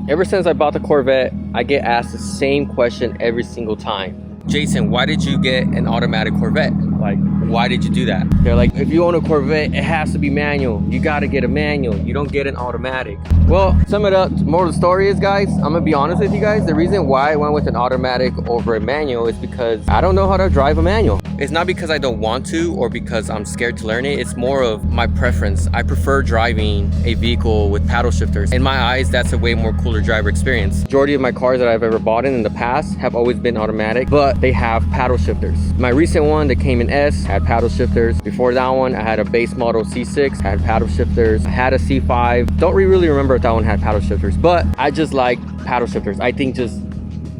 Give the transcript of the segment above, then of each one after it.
Ever since I bought the Corvette, I get asked the same question every single time. Jason, why did you get an automatic Corvette? Like, why did you do that? They're like, if you own a Corvette, it has to be manual. You gotta get a manual. You don't get an automatic. Well, sum it up, more of the story is, guys, I'm gonna be honest with you guys. The reason why I went with an automatic over a manual is because I don't know how to drive a manual. It's not because I don't want to or because I'm scared to learn it. It's more of my preference. I prefer driving a vehicle with paddle shifters. In my eyes, that's a way more cooler driver experience. Majority of my cars that I've ever bought in the past have always been automatic, but they have paddle shifters. My recent one that came in S had paddle shifters. Before that one, I had a base model C6, had paddle shifters. I had a C5. Don't really remember if that one had paddle shifters, but I just like paddle shifters. I think just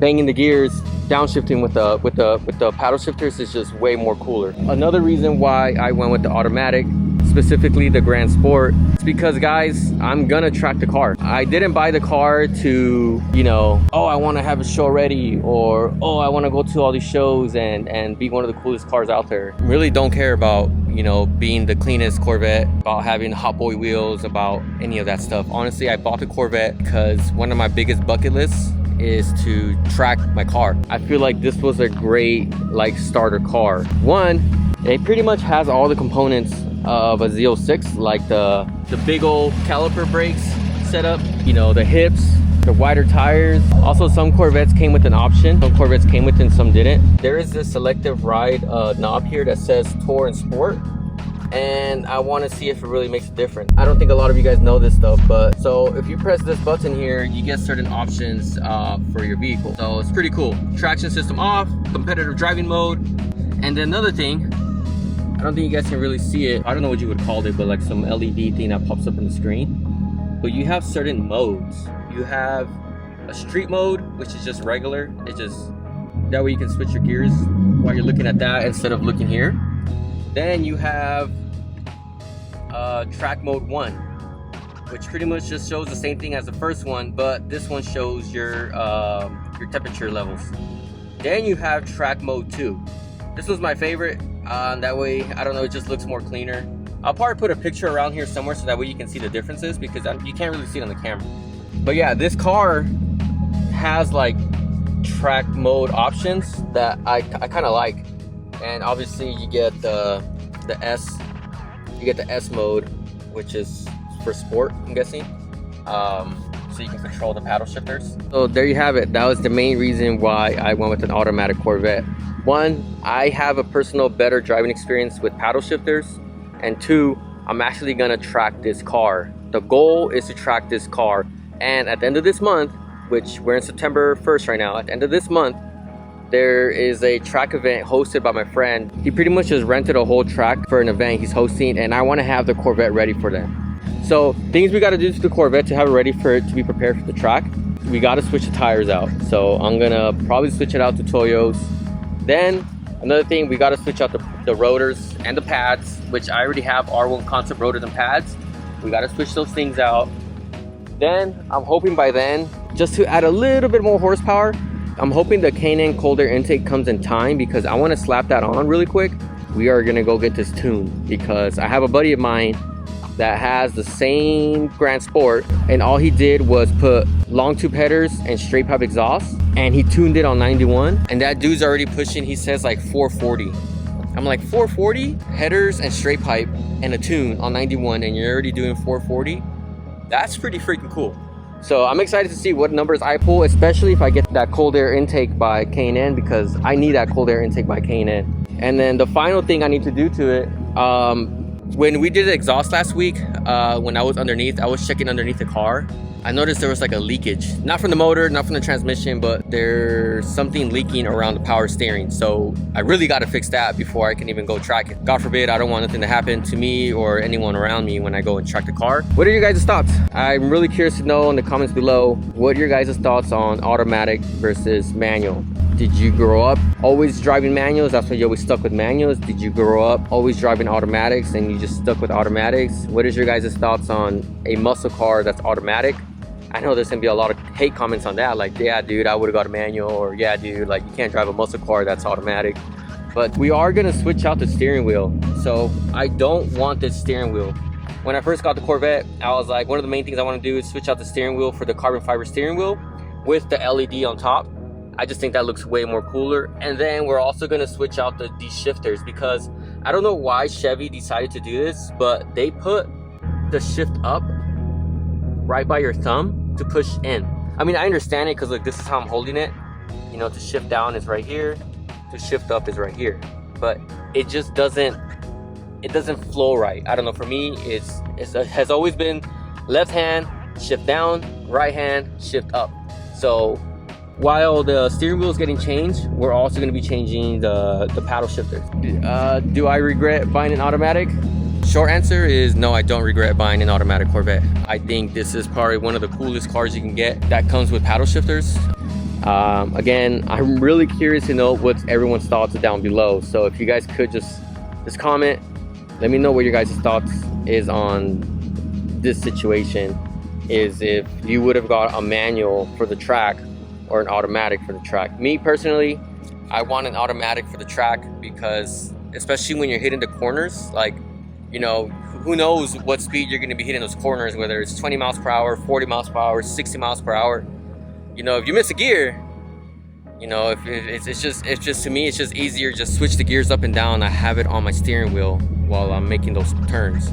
banging the gears, downshifting with the paddle shifters is just way more cooler. Another reason why I went with the automatic, specifically the Grand Sport, it's because, guys, I'm gonna track the car. I didn't buy the car to, you know, oh, I want to have a show ready, or oh, I want to go to all these shows and be one of the coolest cars out there. Really don't care about, you know, being the cleanest Corvette, about having hot boy wheels, about any of that stuff. Honestly, I bought the Corvette because one of my biggest bucket lists is to track my car. I feel like this was a great like starter car. One, it pretty much has all the components of a Z06, like the big old caliper brakes setup, you know, the hips, the wider tires. Also, some Corvettes came with an option. Some Corvettes came with and some didn't. There is this selective ride knob here that says Tour and Sport, and I want to see if it really makes a difference. I don't think a lot of you guys know this stuff, but so if you press this button here, you get certain options for your vehicle. So it's pretty cool. Traction system off, competitive driving mode, and then another thing, I don't think you guys can really see it. I don't know what you would call it, but like some LED thing that pops up on the screen. But you have certain modes. You have a street mode, which is just regular. It's just, that way you can switch your gears while you're looking at that instead of looking here. Then you have track mode 1, which pretty much just shows the same thing as the first one, but this one shows your temperature levels. Then you have track mode 2. This was my favorite. That way, I don't know, it just looks more cleaner. I'll probably put a picture around here somewhere so that way you can see the differences, because you can't really see it on the camera. But yeah, this car has like track mode options that I kind of like. And obviously you get the S, you get the S mode, which is for sport, I'm guessing. So you can control the paddle shifters. So there you have it. That was the main reason why I went with an automatic Corvette. One, I have a personal better driving experience with paddle shifters. And two, I'm actually gonna track this car. The goal is to track this car. And at the end of this month, which we're in September 1st right now, at the end of this month, there is a track event hosted by my friend. He pretty much just rented a whole track for an event he's hosting, and I want to have the Corvette ready for that. So things we got to do to the Corvette to have it ready for it to be prepared for the track. We got to switch the tires out. So I'm gonna probably switch it out to Toyos. Then another thing, we got to switch out the rotors and the pads, which I already have R1 concept rotors and pads. We got to switch those things out. Then I'm hoping by then, just to add a little bit more horsepower, I'm hoping the K&N cold air intake comes in time, because I want to slap that on really quick. We are going to go get this tuned, because I have a buddy of mine that has the same Grand Sport, and all he did was put long tube headers and straight pipe exhaust, and he tuned it on 91, and that dude's already pushing, he says, like 440. I'm like, 440 headers and straight pipe and a tune on 91, and you're already doing 440? That's pretty freaking cool. So I'm excited to see what numbers I pull, especially if I get that cold air intake by K&N, because I need that cold air intake by K&N. And then the final thing I need to do to it, when we did the exhaust last week, when I was underneath, I was checking underneath the car. I noticed there was like a leakage, not from the motor, not from the transmission, but there's something leaking around the power steering. So I really got to fix that before I can even go track it. God forbid, I don't want nothing to happen to me or anyone around me when I go and track the car. What are your guys' thoughts? I'm really curious to know in the comments below, what are your guys' thoughts on automatic versus manual? Did you grow up always driving manuals? That's why you always stuck with manuals. Did you grow up always driving automatics and you just stuck with automatics? What is your guys' thoughts on a muscle car that's automatic? I know there's gonna be a lot of hate comments on that, like, yeah dude, I would have got a manual, or yeah dude, like, you can't drive a muscle car that's automatic. But we are gonna switch out the steering wheel. So I don't want this steering wheel When I first got the Corvette, I was like, one of the main things I want to do is switch out the steering wheel for the carbon fiber steering wheel with the LED on top. I just think that looks way more cooler. And then we're also going to switch out these shifters, because I don't know why Chevy decided to do this, but they put the shift up right by your thumb to push in. I mean, I understand it because look, this is how I'm holding it. You know, to shift down is right here, to shift up is right here. But it just doesn't flow right. I don't know, for me, it has always been left hand, shift down, right hand, shift up. So while the steering wheel is getting changed, we're also going to be changing the paddle shifters. Do I regret buying an automatic? Short answer is no, I don't regret buying an automatic Corvette. I think this is probably one of the coolest cars you can get that comes with paddle shifters. Again, I'm really curious to know what everyone's thoughts down below. So if you guys could just comment, let me know what your guys' thoughts is on this situation. Is if you would have got a manual for the track or an automatic for the track. Me personally, I want an automatic for the track because especially when you're hitting the corners, like, you know, who knows what speed you're going to be hitting those corners, whether it's 20 miles per hour, 40 miles per hour, 60 miles per hour. You know, if you miss a gear, you know, if it's just to me, it's just easier, just switch the gears up and down. I have it on my steering wheel while I'm making those turns.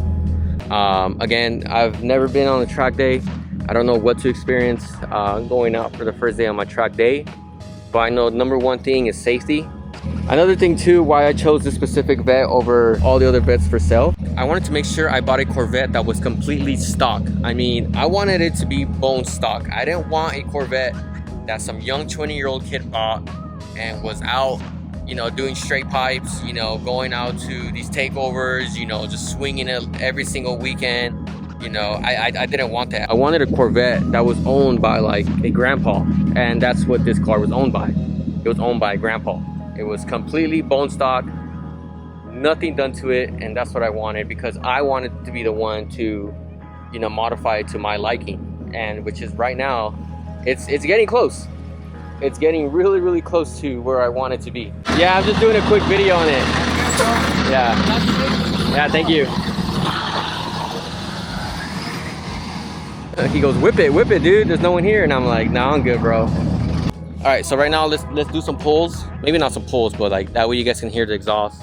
Again, I've never been on a track day. I don't know what to experience going out for the first day on my track day, but I know number one thing is safety. Another thing too, why I chose this specific Vette over all the other Vettes for sale, I wanted to make sure I bought a Corvette that was completely stock. I mean, I wanted it to be bone stock. I didn't want a Corvette that some young 20-year-old kid bought and was out, you know, doing straight pipes, you know, going out to these takeovers, you know, just swinging it every single weekend. You know, I didn't want that. I wanted a Corvette that was owned by like a grandpa, and that's what this car was owned by. It was owned by a grandpa. It was completely bone stock, nothing done to it, and that's what I wanted because I wanted to be the one to, you know, modify it to my liking, and which is right now, it's getting close. It's getting really, really close to where I want it to be. Yeah, I'm just doing a quick video on it. Yeah, thank you. He goes, whip it, dude. There's no one here, and I'm like, nah, I'm good, bro. All right, so right now let's do some pulls. Maybe not some pulls, but like that way you guys can hear the exhaust.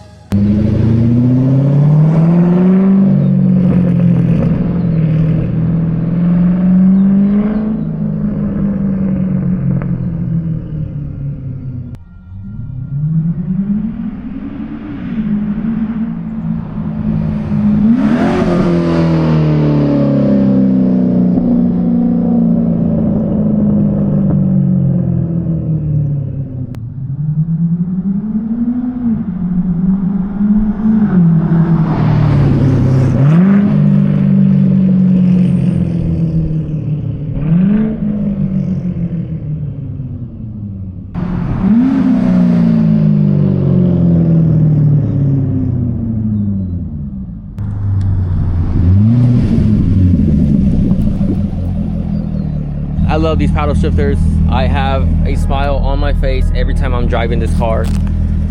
I love these paddle shifters. I have a smile on my face every time I'm driving this car.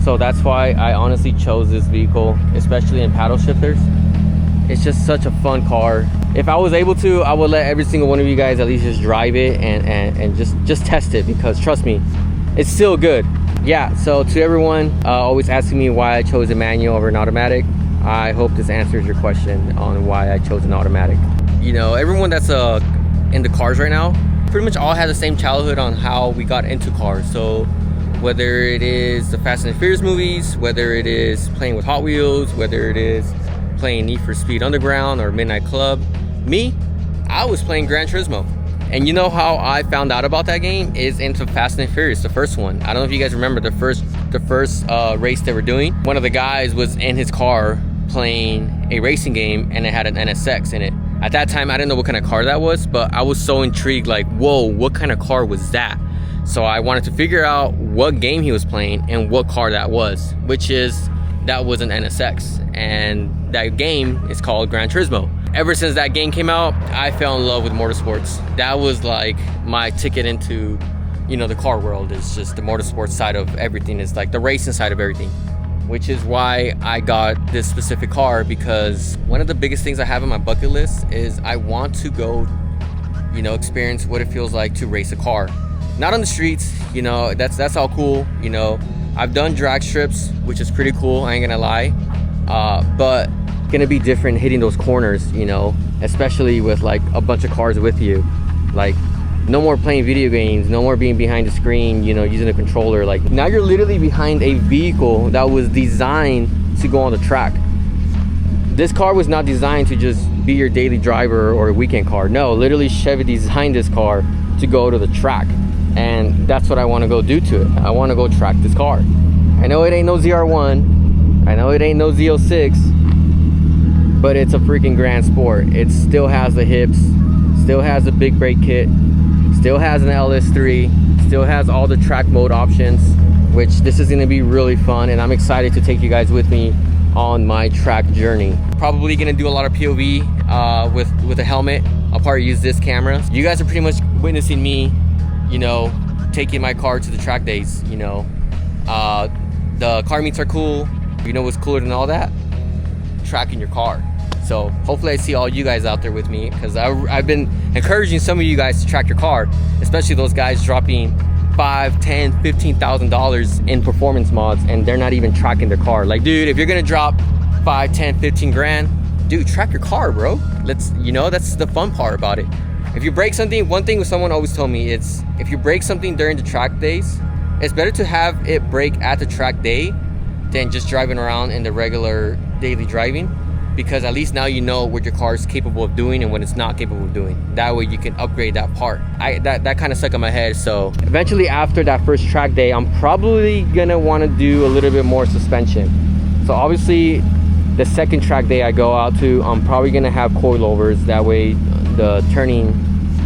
So that's why I honestly chose this vehicle, especially in paddle shifters. It's just such a fun car. If I was able to, I would let every single one of you guys at least just drive it and just test it, because trust me, it's still good. Yeah, so to everyone always asking me why I chose a manual over an automatic, I hope this answers your question on why I chose an automatic. You know, everyone that's into cars right now pretty much all had the same childhood on how we got into cars. So whether it is the Fast and Furious movies, whether it is playing with Hot Wheels, whether it is playing Need for Speed Underground or Midnight Club, me, I was playing Gran Turismo. And you know how I found out about that game is into Fast and Furious, the first one. I don't know if you guys remember the first race they were doing. One of the guys was in his car playing a racing game, and it had an NSX in it. At that time, I didn't know what kind of car that was, but I was so intrigued, like, whoa, what kind of car was that? So I wanted to figure out what game he was playing and what car that was, that was an NSX. And that game is called Gran Turismo. Ever since that game came out, I fell in love with motorsports. That was like my ticket into, you know, the car world. Is just the motorsports side of everything. Is like the racing side of everything. which is why I got this specific car, because one of the biggest things I have on my bucket list is I want to go, you know, experience what it feels like to race a car. Not on the streets, you know, that's all cool, you know. I've done drag strips, which is pretty cool, I ain't gonna lie. But it's gonna be different hitting those corners, you know, especially with like a bunch of cars with you. Like, no more playing video games, no more being behind the screen, you know, using a controller. Like, now you're literally behind a vehicle that was designed to go on the track. This car was not designed to just be your daily driver or a weekend car. No, literally Chevy designed this car to go to the track. And that's what I want to go do to it. I want to go track this car. I know it ain't no ZR1. I know it ain't no Z06. But it's a freaking grand sport. It still has the hips. Still has the big brake kit. Still has an LS3. Still has all the track mode options. Which this is going to be really fun. And I'm excited to take you guys with me on my track journey. Probably going to do a lot of POV with a helmet. I'll probably use this camera. You guys are pretty much witnessing me, you know, taking my car to the track days, you know. The car meets are cool. You know what's cooler than all that? Tracking your car. So hopefully I see all you guys out there with me, because I've been encouraging some of you guys to track your car, especially those guys dropping $5, $10, $15,000 in performance mods and they're not even tracking their car. Like, dude, if you're gonna drop 5, 10, 15 grand, dude, track your car, bro. Let's, you know, that's the fun part about it. If you break something, one thing someone always told me, it's if you break something during the track days, it's better to have it break at the track day than just driving around in the regular daily driving, because at least now you know what your car is capable of doing and what it's not capable of doing. That way you can upgrade that part. That kind of stuck in my head. So eventually after that first track day, I'm probably gonna want to do a little bit more suspension. So obviously the second track day I go out to, I'm probably gonna have coilovers. That way the turning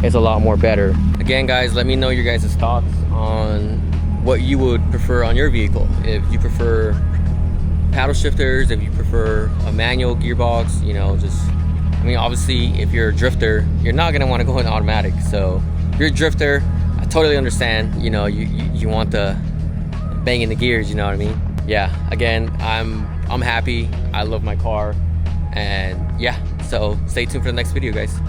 is a lot more better. Again, guys, let me know your guys' thoughts on what you would prefer on your vehicle. If you prefer paddle shifters, if you prefer a manual gearbox, you know, just, I mean, obviously if you're a drifter, you're not gonna want to go in automatic. So if you're a drifter, I totally understand, you know, you want the bang in the gears, you know what I mean? Yeah, again, I'm happy. I love my car, and yeah, so stay tuned for the next video, guys.